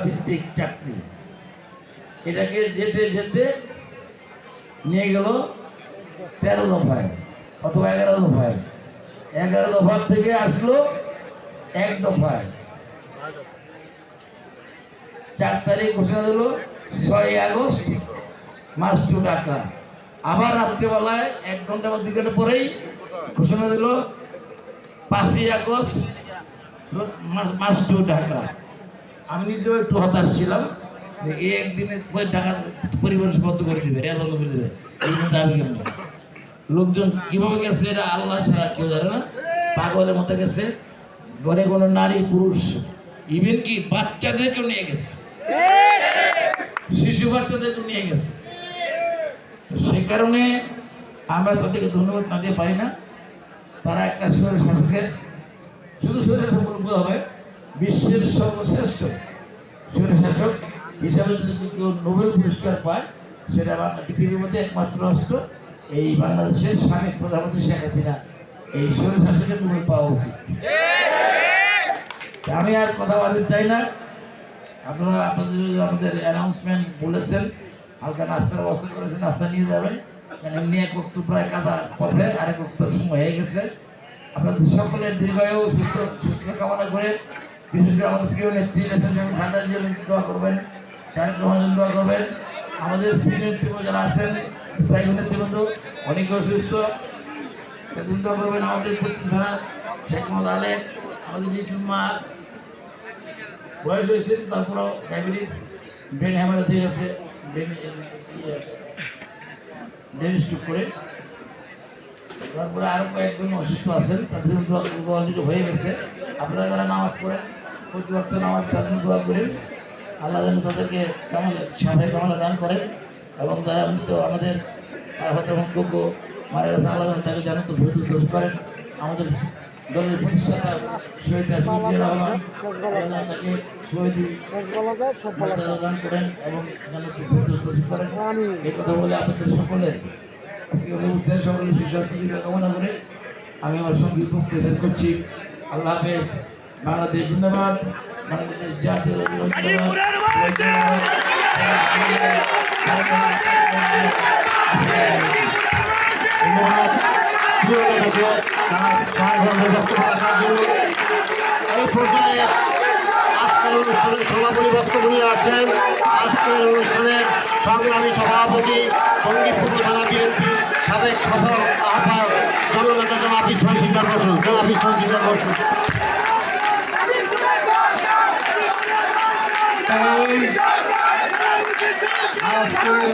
ভিত্তিক চাকরি। এটাকে যেতে যেতে নিয়ে গেল 13 দফায় অথবা 11 দফায়। 11 দফার থেকে আসলো 1 দফায়। 4 তারিখ ঘোষণা দিল 6 আগস্ট মাস্ট টু ঢাকা। আবার রাত্রিবেলায় 1 ঘন্টা বা 2 ঘন্টা পরেই ঘোষণা দিল 5 আগস্ট মাস্ট টু ঢাকা। আমি নিজেও একটু হতাশ ছিলাম যে এই একদিনে ঢাকা পরিবহন বন্ধ করে দেবে, রেল বন্ধ করে দেবে। লোকজন কিভাবে গেছে এটা আল্লাহ ছাড়া কেউ জানে না। পাগলের মতো গেছে, ঘরে কোনো নারী পুরুষ ইভেন কি বাচ্চাদেরকেও নিয়ে গেছে, শিশু বাচ্চাদেরকেও নিয়ে গেছে। সে কারণে আমরা তাদেরকে ধন্যবাদ না দিয়ে পাই না। তারা একটা স্বৈর শাসকের শুধু স্বৈর শাসক হবে, বিশ্বের সর্বশ্রেষ্ঠ স্বৈর শাসক হিসাবে যদি কেউ নোবেল পুরস্কার পায় সেটা পৃথিবীর মধ্যে একমাত্র রাষ্ট্র এই বাংলাদেশের সাবেক প্রধানমন্ত্রী শেখ হাসিনা। এই স্বৈর শাসকের নোবেল পাওয়া উচিত। আমি আর কথা বলতে চাই না। আপনারা আপনাদের আমাদের অ্যানাউন্সমেন্ট বলেছেন, হালকা নাস্তার ব্যবস্থা করেছেন, নাস্তা নিয়ে যাবেন। এমনি এক বক্তব্য প্রায় কাদা পথে, আরেক বক্তব্য সময় হয়ে গেছে। আপনাদের সকলের দীর্ঘায়ু সুস্থ কামনা করে, বিশেষ করে আমাদের প্রিয় নেত্রী ঠান্ডা জন্য দোয়া করবেন, তারেক রহমান দোয়া করবেন। আমাদের সিনিয়র নেতৃবৃন্দ যারা আছেন, স্থায়ী নেতৃবৃন্দ অনেকে অসুস্থ, দোয়া করবেন। আমাদের শেখ মোহাম্মদ আলেম, আমাদের লিটুল মা বয়স হয়েছে, তারপরেও ডায়াবেটিস, ব্রেন হ্যামারেজ হয়ে গেছে, ব্রেন স্ট্রোক করে। তারপরে আরো কয়েকজন অসুস্থ আছেন, তাদের অলরেডি হয়ে গেছে। আপনারা যারা নামাজ পড়েন, প্রতি ওয়াক্ত নামাজ তাদের দোয়া করেন, আল্লাহ যেন তাদেরকে সাফাই কামনা দান করেন। এবং যারা মৃত আমাদের যোগ্য মারা গেছে, আল্লাহ তাকে জানো তো ভুল করেন। আমাদের দলের প্রতিষ্ঠাতা শহীদ রাশিদুর রহমান তাকে শহীদ দান করেন এবং জান্নাতুল ফেরদৌস করেন। এই কথা বলে আপনাদের সকলে সকলের সুস্বাস্থ্য কামনা করে আমি আমার সঙ্গীত প্রেজেন্ট করছি। আল্লাহ হাফেজ। বাংলাদেশ জিন্দাবাদ, বাংলাদেশ জাতীয় এই পর্যায়ে আজকের অনুষ্ঠানে সভাপতি বক্তব্য নিয়ে আছেন আজকের অনুষ্ঠানের সংগ্রামী সভাপতি সঙ্গীপুর থানা বিএনপি সাবেক সফল আহ্বায়ক জননেতা জনাব ইসমাইল শিকদার বসুন। জনাব ইসমাইল শিকদার বসুন।